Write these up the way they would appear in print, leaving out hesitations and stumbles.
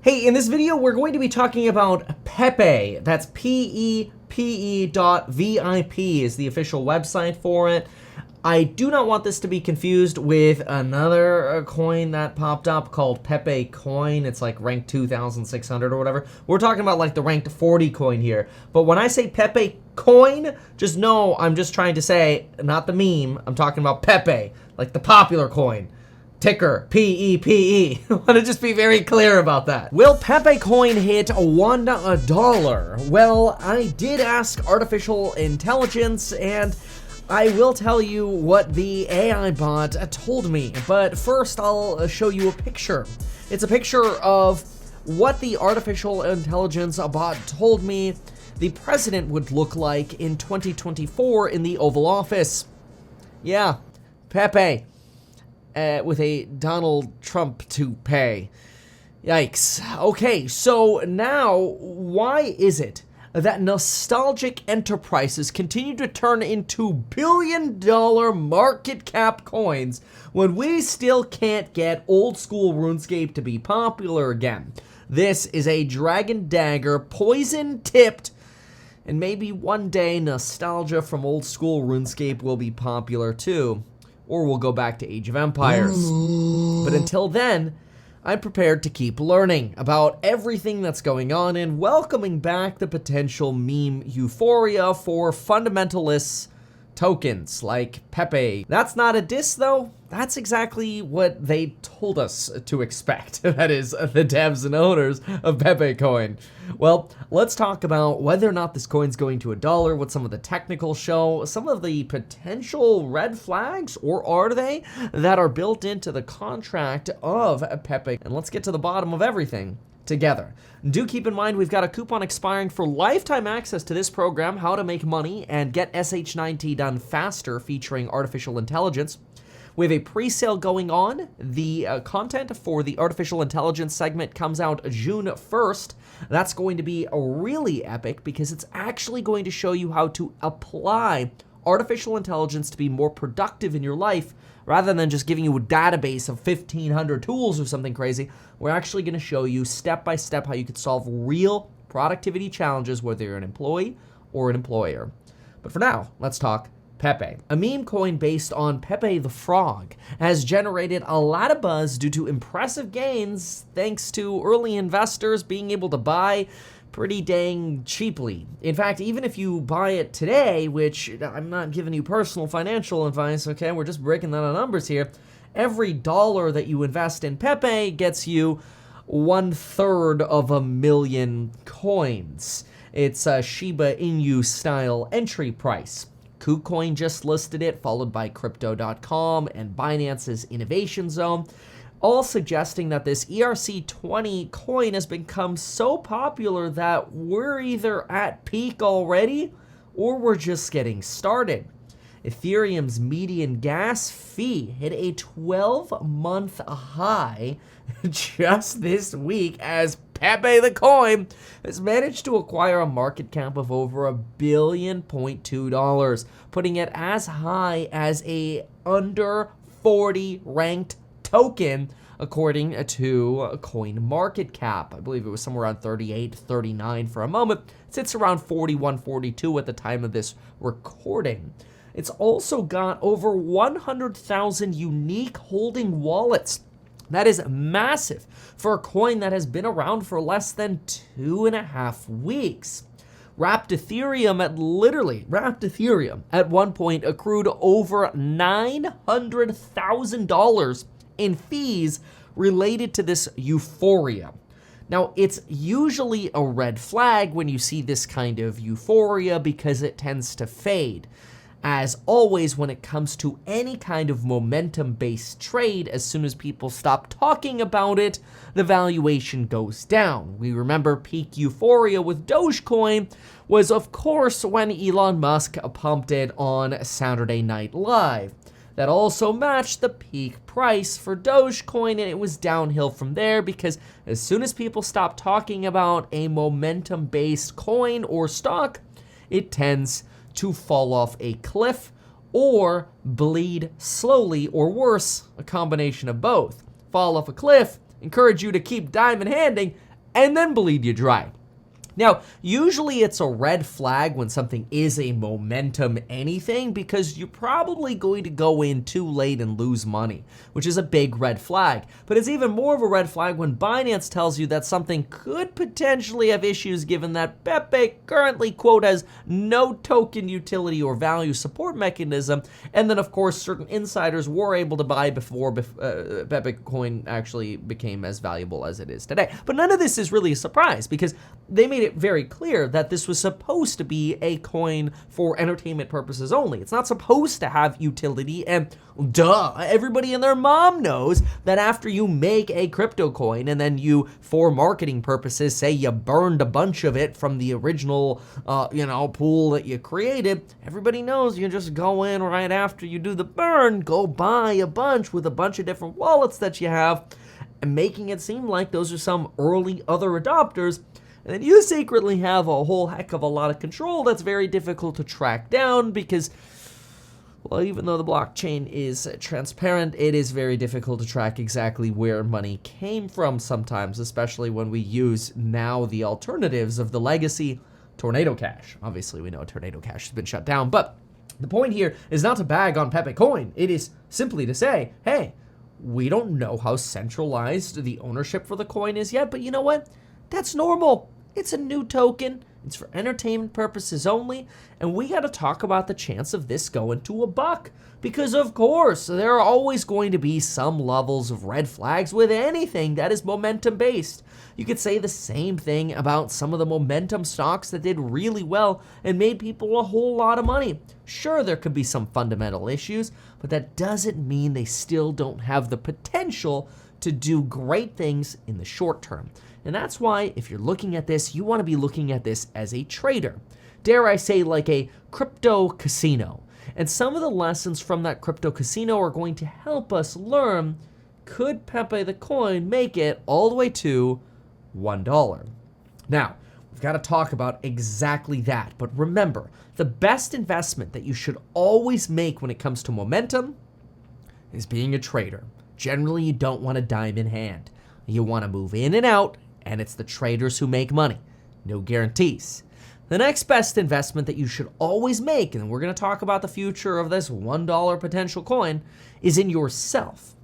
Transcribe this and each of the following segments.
Hey, in this video, we're going to be talking about Pepe. That's Pepe.vip is the official website for it. I do not want this to be confused with another coin that popped up called Pepe coin. It's like ranked 2,600 or whatever. We're talking about like the ranked 40 coin here. But when I say Pepe coin, just know I'm just trying to say, not the meme, I'm talking about Pepe, like the popular coin. Ticker, P-E-P-E. I want to just be very clear about that. Will Pepe coin hit $1? Well, I did ask artificial intelligence, and I will tell you what the AI bot told me. But first, I'll show you a picture. It's a picture of what the artificial intelligence bot told me the president would look like in 2024 in the Oval Office. Yeah, Pepe. With a Donald Trump toupee. Yikes. Okay, so now, why is it that nostalgic enterprises continue to turn into billion-dollar market cap coins when we still can't get old-school RuneScape to be popular again? This is a Dragon Dagger, poison-tipped, and maybe one day nostalgia from old-school RuneScape will be popular too. Or we'll go back to Age of Empires. But until then, I'm prepared to keep learning about everything that's going on and welcoming back the potential meme euphoria for fundamentalist tokens like Pepe. That's not a diss though. That's exactly what they told us to expect. That is, the devs and owners of Pepe coin. Well, let's talk about whether or not this coin's going to $1, what some of the technicals show, some of the potential red flags, or are they, that are built into the contract of Pepe. And let's get to the bottom of everything together. Do keep in mind we've got a coupon expiring for lifetime access to this program, How to Make Money and Get SH9T Done Faster, featuring artificial intelligence. We have a pre-sale going on. The content for the artificial intelligence segment comes out June 1st. That's going to be really epic because it's actually going to show you how to apply artificial intelligence to be more productive in your life rather than just giving you a database of 1,500 tools or something crazy. We're actually going to show you step by step how you could solve real productivity challenges, whether you're an employee or an employer. But for now, let's talk Pepe. A meme coin based on Pepe the Frog has generated a lot of buzz due to impressive gains thanks to early investors being able to buy pretty dang cheaply. In fact, even if you buy it today, which I'm not giving you personal financial advice, okay, we're just breaking down the numbers here, every dollar that you invest in Pepe gets you 1/3 of a million coins. It's a Shiba Inu style entry price. KuCoin just listed it, followed by Crypto.com and Binance's Innovation Zone, all suggesting that this ERC20 coin has become so popular that we're either at peak already or we're just getting started. Ethereum's median gas fee hit a 12-month high just this week as Pepe the coin has managed to acquire a market cap of over $1.2 billion, putting it as high as a under 40 ranked token according to CoinMarketCap. I believe it was somewhere around 38, 39 for a moment. It sits around 41, 42 at the time of this recording. It's also got over 100,000 unique holding wallets. That is massive for a coin that has been around for less than 2.5 weeks. Wrapped Ethereum at one point accrued over $900,000 in fees related to this euphoria. Now, it's usually a red flag when you see this kind of euphoria because it tends to fade. As always, when it comes to any kind of momentum-based trade, as soon as people stop talking about it, the valuation goes down. We remember peak euphoria with Dogecoin was, of course, when Elon Musk pumped it on Saturday Night Live. That also matched the peak price for Dogecoin, and it was downhill from there because as soon as people stop talking about a momentum-based coin or stock, it tends to fall off a cliff or bleed slowly, or worse, a combination of both. Fall off a cliff, encourage you to keep diamond handing, and then bleed you dry. Now, usually it's a red flag when something is a momentum anything because you're probably going to go in too late and lose money, which is a big red flag. But it's even more of a red flag when Binance tells you that something could potentially have issues given that Pepe currently, quote, has no token utility or value support mechanism. And then, of course, certain insiders were able to buy before Pepe coin actually became as valuable as it is today. But none of this is really a surprise because they made it very clear that this was supposed to be a coin for entertainment purposes only. It's not supposed to have utility, and duh, everybody and their mom knows that after you make a crypto coin and then you, for marketing purposes, say you burned a bunch of it from the original, pool that you created, everybody knows you just go in right after you do the burn, go buy a bunch with a bunch of different wallets that you have, and making it seem like those are some early other adopters. And then you secretly have a whole heck of a lot of control that's very difficult to track down because, well, even though the blockchain is transparent, it is very difficult to track exactly where money came from sometimes, especially when we use now the alternatives of the legacy Tornado Cash. Obviously, we know Tornado Cash has been shut down, but the point here is not to bag on Pepe Coin. It is simply to say, hey, we don't know how centralized the ownership for the coin is yet, but you know what? That's normal. It's a new token. It's for entertainment purposes only. And we got to talk about the chance of this going to $1. Because, of course, there are always going to be some levels of red flags with anything that is momentum-based. You could say the same thing about some of the momentum stocks that did really well and made people a whole lot of money. Sure, there could be some fundamental issues, but that doesn't mean they still don't have the potential to do great things in the short term. And that's why, if you're looking at this, you want to be looking at this as a trader. Dare I say, like a crypto casino. And some of the lessons from that crypto casino are going to help us learn, could Pepe the coin make it all the way to $1? Now, we've got to talk about exactly that. But remember, the best investment that you should always make when it comes to momentum is being a trader. Generally, you don't want a dime in hand. You want to move in and out, and it's the traders who make money. No guarantees. The next best investment that you should always make, and we're going to talk about the future of this $1 potential coin, is in yourself.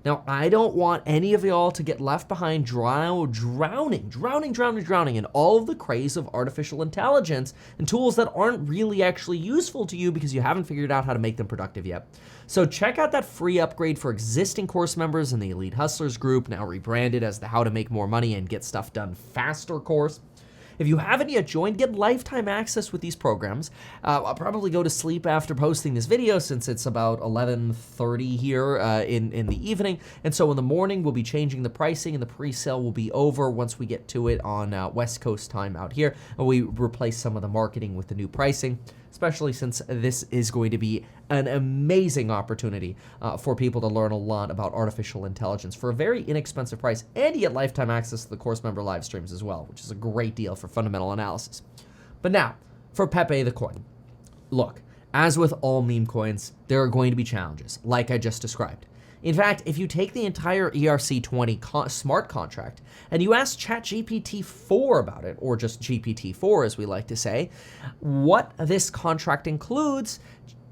Now, I don't want any of y'all to get left behind drowning in all of the craze of artificial intelligence and tools that aren't really actually useful to you because you haven't figured out how to make them productive yet. So check out that free upgrade for existing course members in the Elite Hustlers group, now rebranded as the How to Make More Money and Get Stuff Done Faster course. If you haven't yet joined, get lifetime access with these programs. I'll probably go to sleep after posting this video since it's about 11:30 here in the evening. And so in the morning, we'll be changing the pricing and the pre-sale will be over once we get to it on West Coast time out here. And we replace some of the marketing with the new pricing, especially since this is going to be an amazing opportunity for people to learn a lot about artificial intelligence for a very inexpensive price, and you get lifetime access to the course member live streams as well, which is a great deal for fundamental analysis. But now, for Pepe the coin. Look, as with all meme coins, there are going to be challenges, like I just described. In fact, if you take the entire ERC20 smart contract and you ask ChatGPT-4 about it, or just GPT-4 as we like to say, what this contract includes,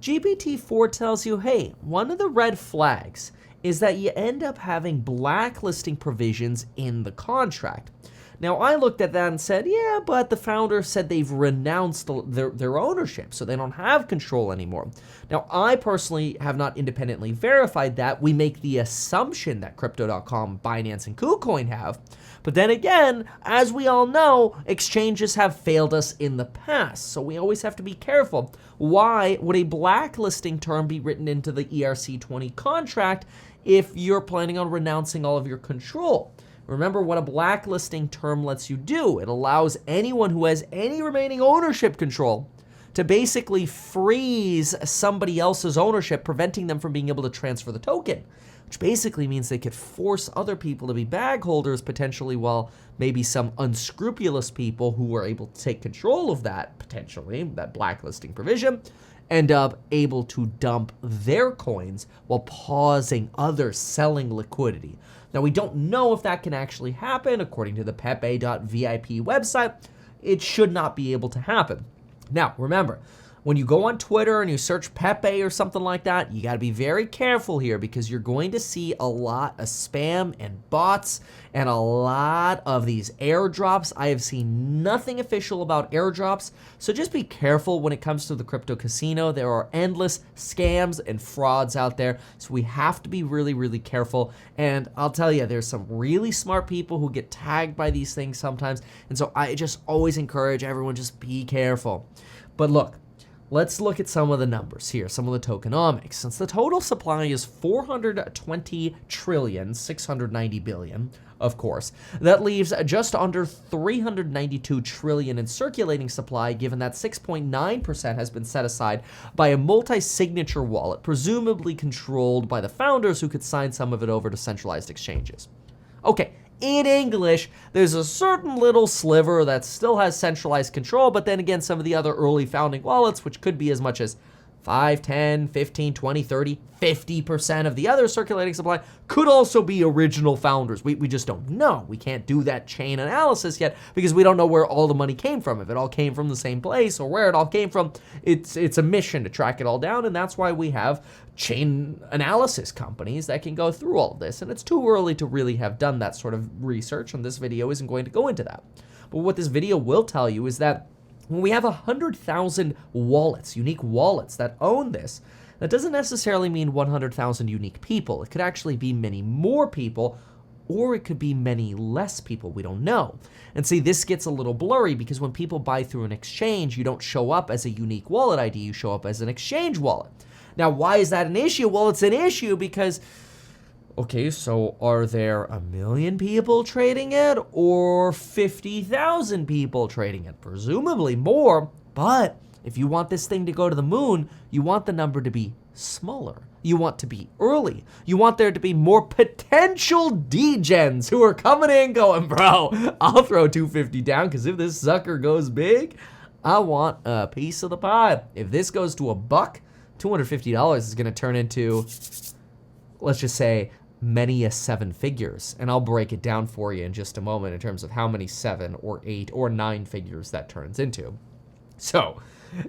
GPT-4 tells you, hey, one of the red flags is that you end up having blacklisting provisions in the contract. Now, I looked at that and said, yeah, but the founder said they've renounced their ownership, so they don't have control anymore. Now, I personally have not independently verified that. We make the assumption that Crypto.com, Binance, and KuCoin have. But then again, as we all know, exchanges have failed us in the past, so we always have to be careful. Why would a blacklisting term be written into the ERC20 contract if you're planning on renouncing all of your control? Remember what a blacklisting term lets you do. It allows anyone who has any remaining ownership control to basically freeze somebody else's ownership, preventing them from being able to transfer the token, which basically means they could force other people to be bag holders potentially, while maybe some unscrupulous people who were able to take control of that, potentially, that blacklisting provision, end up able to dump their coins while pausing others selling liquidity. Now, we don't know if that can actually happen. According to the Pepe.vip website, it should not be able to happen. Now, remember, when you go on Twitter and you search Pepe or something like that, you got to be very careful here because you're going to see a lot of spam and bots and a lot of these airdrops. I have seen nothing official about airdrops, so just be careful when it comes to the crypto casino. There are endless scams and frauds out there, so we have to be really, really careful. And I'll tell you, there's some really smart people who get tagged by these things sometimes, and so I just always encourage everyone, just be careful. But look, let's look at some of the numbers here, some of the tokenomics. Since the total supply is 420 trillion, 690 billion, of course, that leaves just under 392 trillion in circulating supply, given that 6.9% has been set aside by a multi-signature wallet, presumably controlled by the founders who could sign some of it over to centralized exchanges. Okay. In English, there's a certain little sliver that still has centralized control, but then again, some of the other early founding wallets, which could be as much as 5, 10, 15, 20, 30, 50% of the other circulating supply, could also be original founders. We just don't know. We can't do that chain analysis yet because we don't know where all the money came from. If it all came from the same place or where it all came from, it's a mission to track it all down, and that's why we have chain analysis companies that can go through all of this. And it's too early to really have done that sort of research, and this video isn't going to go into that. But what this video will tell you is that when we have 100,000 wallets, unique wallets that own this, that doesn't necessarily mean 100,000 unique people. It could actually be many more people, or it could be many less people. We don't know. And see, this gets a little blurry because when people buy through an exchange, you don't show up as a unique wallet ID, you show up as an exchange wallet. Now, why is that an issue? Well, it's an issue because, okay, so are there 1 million people trading it or 50,000 people trading it? Presumably more, but if you want this thing to go to the moon, you want the number to be smaller. You want to be early. You want there to be more potential degens who are coming in going, bro, I'll throw 250 down because if this sucker goes big, I want a piece of the pie. If this goes to $1, $250 is going to turn into, let's just say, many a 7 figures. And I'll break it down for you in just a moment in terms of how many 7 or 8 or 9 figures that turns into. So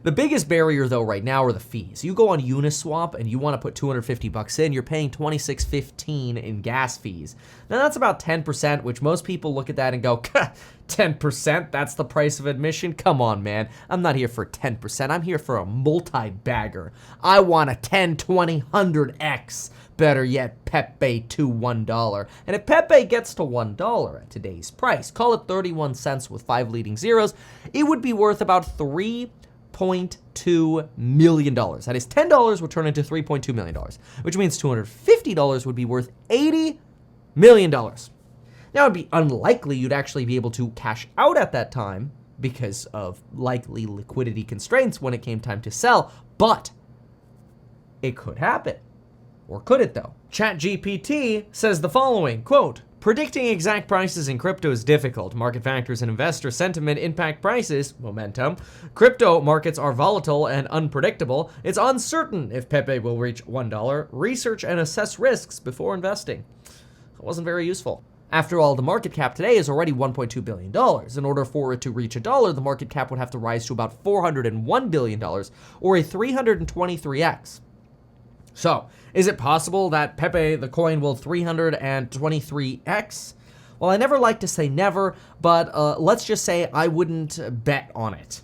the biggest barrier though right now are the fees. You go on Uniswap and you want to put $250 in, you're paying $26.15 in gas fees. Now that's about 10%, which most people look at that and go, 10%, that's the price of admission? Come on, man. I'm not here for 10%. I'm here for a multi-bagger. I want a 10, 20, 100x. Better yet, Pepe to $1. And if Pepe gets to $1 at today's price, call it 31 cents with 5 leading zeros, it would be worth about $3.2 million. That is, $10 would turn into $3.2 million, which means $250 would be worth $80 million. Now, it'd be unlikely you'd actually be able to cash out at that time because of likely liquidity constraints when it came time to sell, but it could happen. Or could it though? ChatGPT says the following, quote, predicting exact prices in crypto is difficult. Market factors and investor sentiment impact prices, momentum. Crypto markets are volatile and unpredictable. It's uncertain if Pepe will reach $1. Research and assess risks before investing. It wasn't very useful. After all, the market cap today is already $1.2 billion. In order for it to reach $1, the market cap would have to rise to about $401 billion, or a 323x. So, is it possible that Pepe, the coin, will 323x? Well, I never like to say never, but let's just say I wouldn't bet on it.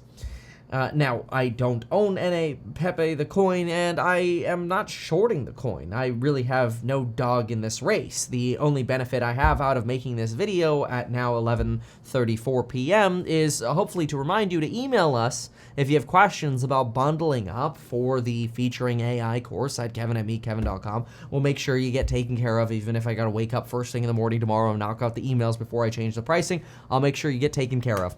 Now, I don't own any Pepe the coin, and I am not shorting the coin. I really have no dog in this race. The only benefit I have out of making this video at now 11:34 p.m. is hopefully to remind you to email us if you have questions about bundling up for the Featuring AI course at kevin@meetkevin.com. We'll make sure you get taken care of, even if I gotta wake up first thing in the morning tomorrow and knock out the emails before I change the pricing. I'll make sure you get taken care of.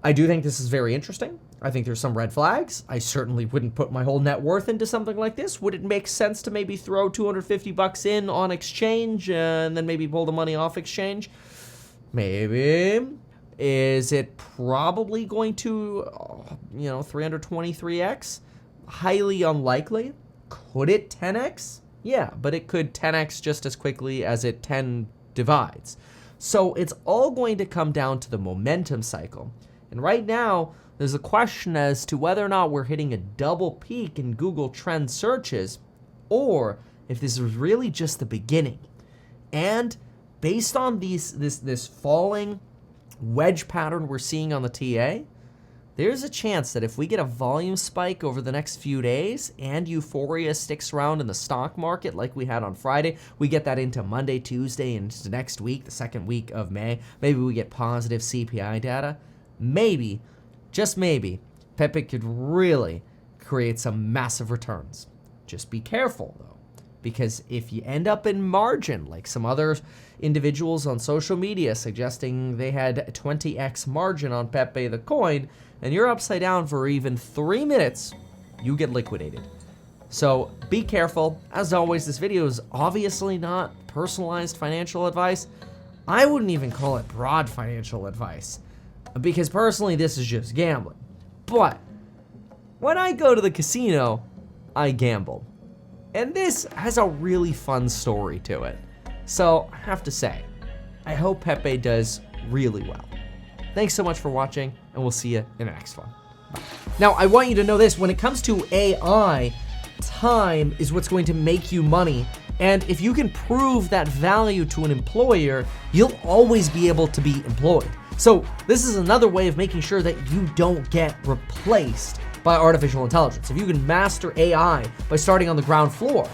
I do think this is very interesting. I think there's some red flags. I certainly wouldn't put my whole net worth into something like this. Would it make sense to maybe throw $250 in on exchange and then maybe pull the money off exchange? Maybe. Is it probably going to, 323x? Highly unlikely. Could it 10x? Yeah, but it could 10x just as quickly as it 10 divides. So it's all going to come down to the momentum cycle. And right now, there's a question as to whether or not we're hitting a double peak in Google Trend searches, or if this is really just the beginning. And based on this falling wedge pattern we're seeing on the TA, there's a chance that if we get a volume spike over the next few days and euphoria sticks around in the stock market like we had on Friday, we get that into Monday, Tuesday, and into next week, the second week of May, maybe we get positive CPI data, maybe, just maybe, Pepe could really create some massive returns. Just be careful, though, because if you end up in margin, like some other individuals on social media suggesting they had 20x margin on Pepe the coin, and you're upside down for even 3 minutes, you get liquidated. So be careful. As always, this video is obviously not personalized financial advice. I wouldn't even call it broad financial advice, because personally, this is just gambling. But when I go to the casino, I gamble. And this has a really fun story to it. So I have to say, I hope Pepe does really well. Thanks so much for watching, and we'll see you in the next one. Bye. Now, I want you to know this. When it comes to AI, time is what's going to make you money. And if you can prove that value to an employer, you'll always be able to be employed. So this is another way of making sure that you don't get replaced by artificial intelligence. If you can master AI by starting on the ground floor,